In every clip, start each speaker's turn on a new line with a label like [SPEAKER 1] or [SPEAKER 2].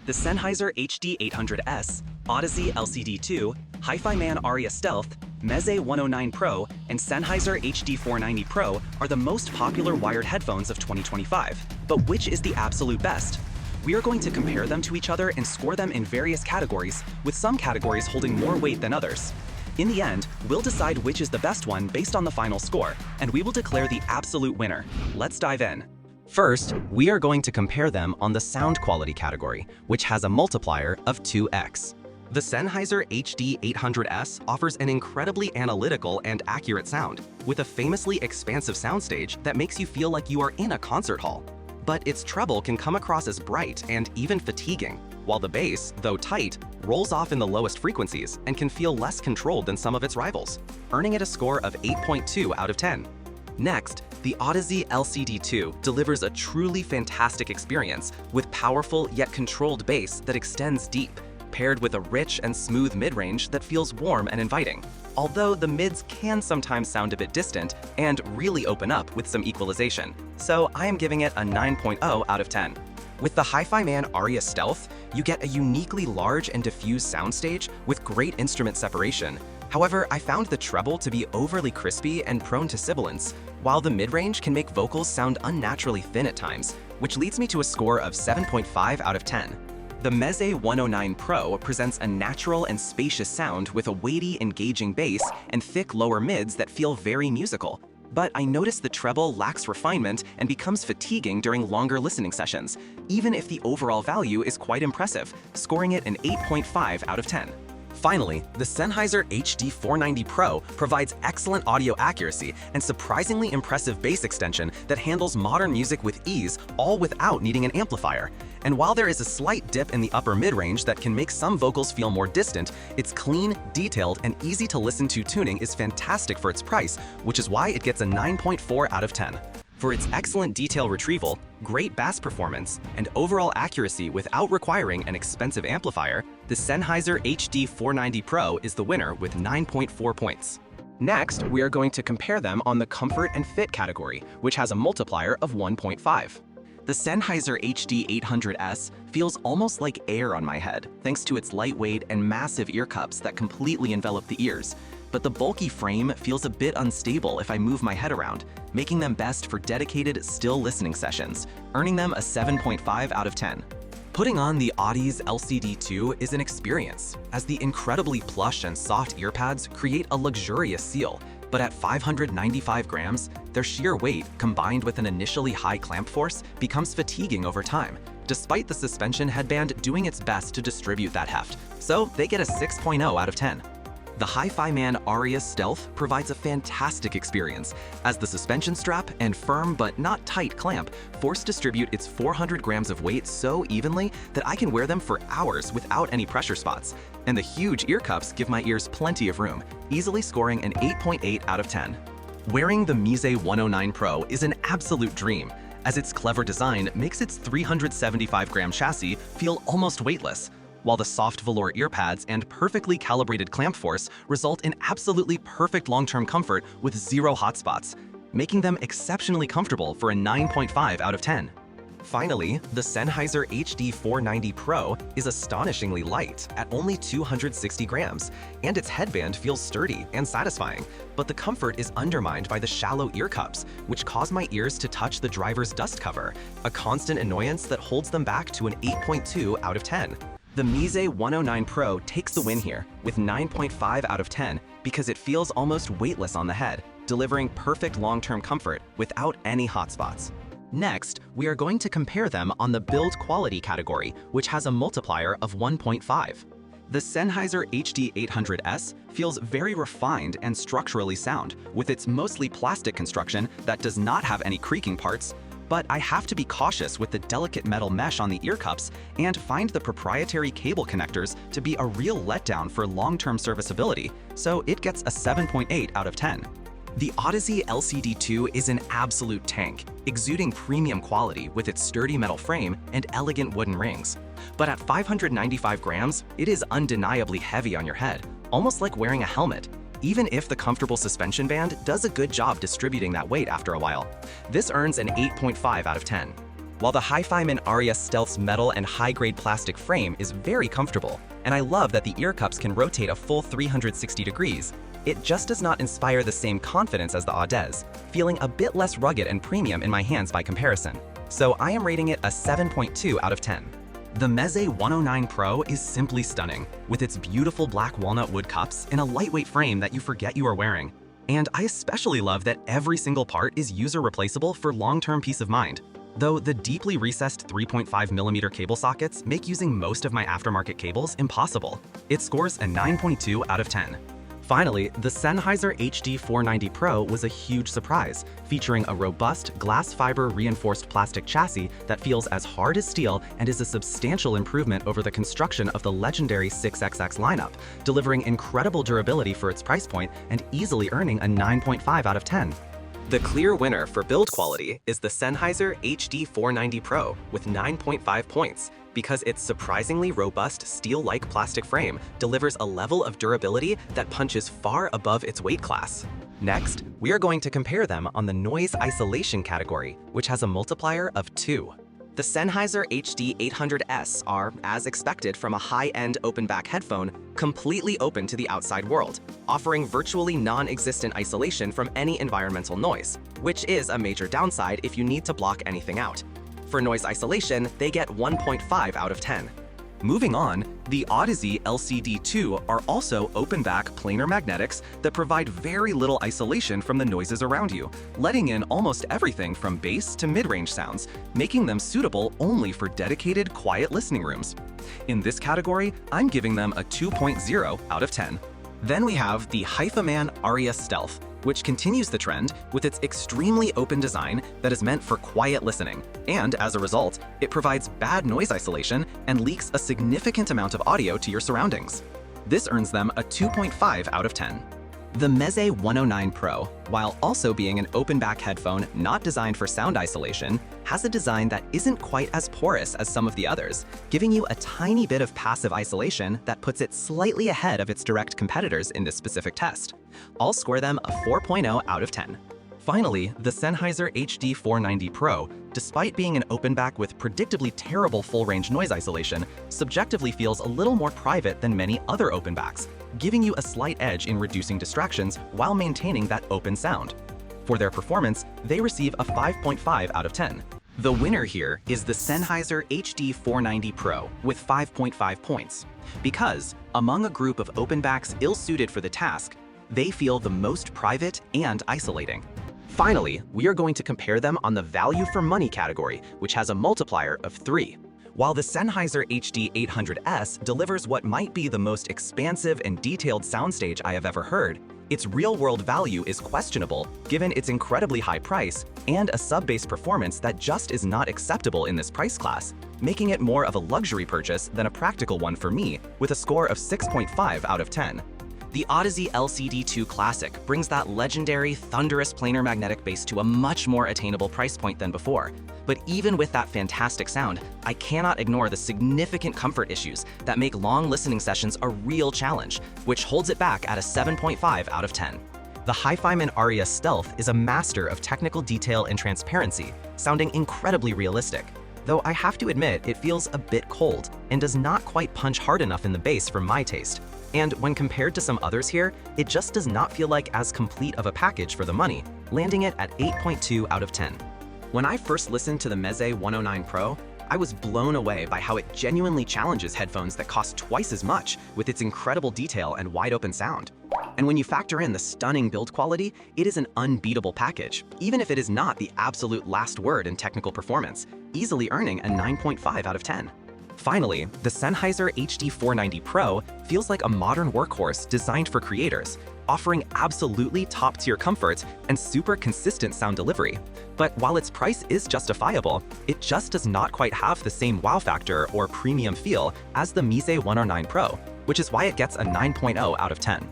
[SPEAKER 1] The Sennheiser HD800S, Odyssey LCD2, Hi-Fi-Man Aria Stealth, Meze 109 Pro, and Sennheiser HD490 Pro are the most popular wired headphones of 2025. But which is the absolute best? We are going to compare them to each other and score them in various categories, with some categories holding more weight than others. In the end, we'll decide which is the best one based on the final score, and we will declare the absolute winner. Let's dive in. First, we are going to compare them on the sound quality category, which has a multiplier of 2x. The Sennheiser HD800S offers an incredibly analytical and accurate sound, with a famously expansive soundstage that makes you feel like you are in a concert hall. But its treble can come across as bright and even fatiguing, while the bass, though tight, rolls off in the lowest frequencies and can feel less controlled than some of its rivals, earning it a score of 8.2 out of 10. Next, the Odyssey LCD2 delivers a truly fantastic experience with powerful yet controlled bass that extends deep, paired with a rich and smooth mid-range that feels warm and inviting. Although the mids can sometimes sound a bit distant and really open up with some equalization, so I am giving it a 9.0 out of 10. With the Hi-Fi-Man Aria Stealth, you get a uniquely large and diffused soundstage with great instrument separation. However, I found the treble to be overly crispy and prone to sibilance, while the mid-range can make vocals sound unnaturally thin at times, which leads me to a score of 7.5 out of 10. The Meze 109 Pro presents a natural and spacious sound with a weighty, engaging bass and thick lower mids that feel very musical. But I noticed the treble lacks refinement and becomes fatiguing during longer listening sessions, even if the overall value is quite impressive, scoring it an 8.5 out of 10. Finally, the Sennheiser HD490 Pro provides excellent audio accuracy and surprisingly impressive bass extension that handles modern music with ease, all without needing an amplifier. And while there is a slight dip in the upper mid-range that can make some vocals feel more distant, its clean, detailed, and easy-to-listen-to tuning is fantastic for its price, which is why it gets a 9.4 out of 10. For its excellent detail retrieval, great bass performance, and overall accuracy without requiring an expensive amplifier, the Sennheiser HD490 Pro is the winner with 9.4 points. Next, we are going to compare them on the comfort and fit category, which has a multiplier of 1.5. The Sennheiser HD800S feels almost like air on my head, thanks to its lightweight and massive ear cups that completely envelop the ears. But the bulky frame feels a bit unstable if I move my head around, making them best for dedicated, still listening sessions, earning them a 7.5 out of 10. Putting on the Odyssey LCD2 is an experience, as the incredibly plush and soft earpads create a luxurious seal, but at 595 grams, their sheer weight, combined with an initially high clamp force, becomes fatiguing over time, despite the suspension headband doing its best to distribute that heft, so they get a 6.0 out of 10. The Hi-Fi-Man Aria Stealth provides a fantastic experience, as the suspension strap and firm but not tight clamp force distribute its 400 grams of weight so evenly that I can wear them for hours without any pressure spots, and the huge ear cups give my ears plenty of room, easily scoring an 8.8 out of 10. Wearing the Meze 109 Pro is an absolute dream, as its clever design makes its 375-gram chassis feel almost weightless, while the soft velour earpads and perfectly calibrated clamp force result in absolutely perfect long-term comfort with zero hotspots, making them exceptionally comfortable for a 9.5 out of 10. Finally, the Sennheiser HD490 Pro is astonishingly light at only 260 grams, and its headband feels sturdy and satisfying, but the comfort is undermined by the shallow ear cups, which cause my ears to touch the driver's dust cover, a constant annoyance that holds them back to an 8.2 out of 10. The Meze 109 Pro takes the win here with 9.5 out of 10 because it feels almost weightless on the head, delivering perfect long-term comfort without any hotspots. Next, we are going to compare them on the build quality category, which has a multiplier of 1.5. The Sennheiser HD800S feels very refined and structurally sound, with its mostly plastic construction that does not have any creaking parts. But I have to be cautious with the delicate metal mesh on the ear cups and find the proprietary cable connectors to be a real letdown for long-term serviceability, so it gets a 7.8 out of 10. The Odyssey LCD2 is an absolute tank, exuding premium quality with its sturdy metal frame and elegant wooden rings. But at 595 grams, it is undeniably heavy on your head, almost like wearing a helmet, even if the comfortable suspension band does a good job distributing that weight after a while. This earns an 8.5 out of 10. While the HiFiMan AREN Stealth's metal and high-grade plastic frame is very comfortable, and I love that the ear cups can rotate a full 360 degrees, it just does not inspire the same confidence as the Audez, feeling a bit less rugged and premium in my hands by comparison. So I am rating it a 7.2 out of 10. The Meze 109 Pro is simply stunning, with its beautiful black walnut wood cups and a lightweight frame that you forget you are wearing. And I especially love that every single part is user replaceable for long-term peace of mind. Though the deeply recessed 3.5mm cable sockets make using most of my aftermarket cables impossible. It scores a 9.2 out of 10. Finally, the Sennheiser HD490 Pro was a huge surprise, featuring a robust glass fiber reinforced plastic chassis that feels as hard as steel and is a substantial improvement over the construction of the legendary 6XX lineup, delivering incredible durability for its price point and easily earning a 9.5 out of 10. The clear winner for build quality is the Sennheiser HD490 Pro with 9.5 points, because its surprisingly robust steel-like plastic frame delivers a level of durability that punches far above its weight class. Next, we are going to compare them on the noise isolation category, which has a multiplier of 2. The Sennheiser HD800S are, as expected from a high-end open-back headphone, completely open to the outside world, offering virtually non-existent isolation from any environmental noise, which is a major downside if you need to block anything out. For noise isolation, they get 1.5 out of 10. Moving on, the Audeze LCD2 are also open-back planar magnetics that provide very little isolation from the noises around you, letting in almost everything from bass to mid-range sounds, making them suitable only for dedicated quiet listening rooms. In this category, I'm giving them a 2.0 out of 10. Then we have the HiFiMan AREN Stealth, which continues the trend with its extremely open design that is meant for quiet listening, and as a result, it provides bad noise isolation and leaks a significant amount of audio to your surroundings. This earns them a 2.5 out of 10. The Meze 109 Pro, while also being an open-back headphone not designed for sound isolation, has a design that isn't quite as porous as some of the others, giving you a tiny bit of passive isolation that puts it slightly ahead of its direct competitors in this specific test. I'll score them a 4.0 out of 10. Finally, the Sennheiser HD490 Pro, despite being an open-back with predictably terrible full-range noise isolation, subjectively feels a little more private than many other open-backs, giving you a slight edge in reducing distractions while maintaining that open sound. For their performance, they receive a 5.5 out of 10. The winner here is the Sennheiser HD490 Pro with 5.5 points, because, among a group of open-backs ill-suited for the task, they feel the most private and isolating. Finally, we are going to compare them on the value for money category, which has a multiplier of 3. While the Sennheiser HD800S delivers what might be the most expansive and detailed soundstage I have ever heard, its real-world value is questionable given its incredibly high price and a sub-bass performance that just is not acceptable in this price class, making it more of a luxury purchase than a practical one for me, with a score of 6.5 out of 10. The Audeze LCD2 Classic brings that legendary, thunderous planar magnetic bass to a much more attainable price point than before. But even with that fantastic sound, I cannot ignore the significant comfort issues that make long listening sessions a real challenge, which holds it back at a 7.5 out of 10. The HiFiMan AREN Stealth is a master of technical detail and transparency, sounding incredibly realistic. Though I have to admit it feels a bit cold and does not quite punch hard enough in the bass for my taste. And when compared to some others here, it just does not feel like as complete of a package for the money, landing it at 8.2 out of 10. When I first listened to the Meze 109 Pro, I was blown away by how it genuinely challenges headphones that cost twice as much with its incredible detail and wide open sound. And when you factor in the stunning build quality, it is an unbeatable package, even if it is not the absolute last word in technical performance, easily earning a 9.5 out of 10. Finally, the Sennheiser HD490 Pro feels like a modern workhorse designed for creators, offering absolutely top-tier comfort and super consistent sound delivery. But while its price is justifiable, it just does not quite have the same wow factor or premium feel as the Meze 109 Pro, which is why it gets a 9.0 out of 10.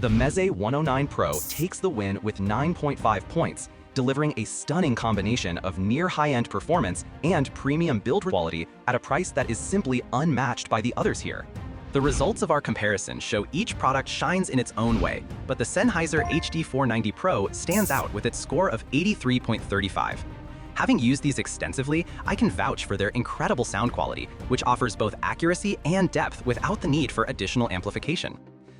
[SPEAKER 1] The Meze 109 Pro takes the win with 9.5 points, delivering a stunning combination of near high-end performance and premium build quality at a price that is simply unmatched by the others here. The results of our comparison show each product shines in its own way, but the Sennheiser HD490 Pro stands out with its score of 83.35. Having used these extensively, I can vouch for their incredible sound quality, which offers both accuracy and depth without the need for additional amplification.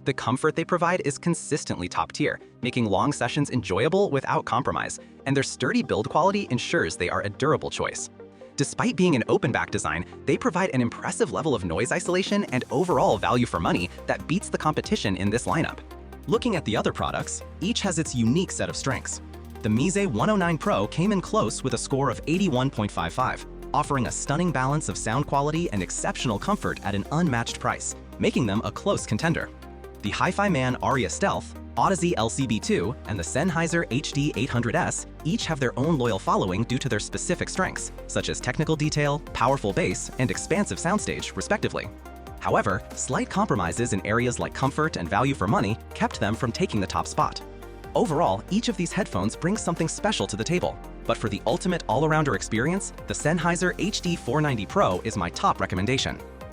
[SPEAKER 1] The comfort they provide is consistently top tier, making long sessions enjoyable without compromise, and their sturdy build quality ensures they are a durable choice. Despite being an open back design, they provide an impressive level of noise isolation and overall value for money that beats the competition in this lineup. Looking at the other products, each has its unique set of strengths. The Meze 109 Pro came in close with a score of 81.55, offering a stunning balance of sound quality and exceptional comfort at an unmatched price, making them a close contender. The Hi-Fi Man Aria Stealth, Audeze LCB2, and the Sennheiser HD 800S each have their own loyal following due to their specific strengths, such as technical detail, powerful bass, and expansive soundstage, respectively. However, slight compromises in areas like comfort and value for money kept them from taking the top spot. Overall, each of these headphones brings something special to the table, but for the ultimate all-arounder experience, the Sennheiser HD 490 Pro is my top recommendation.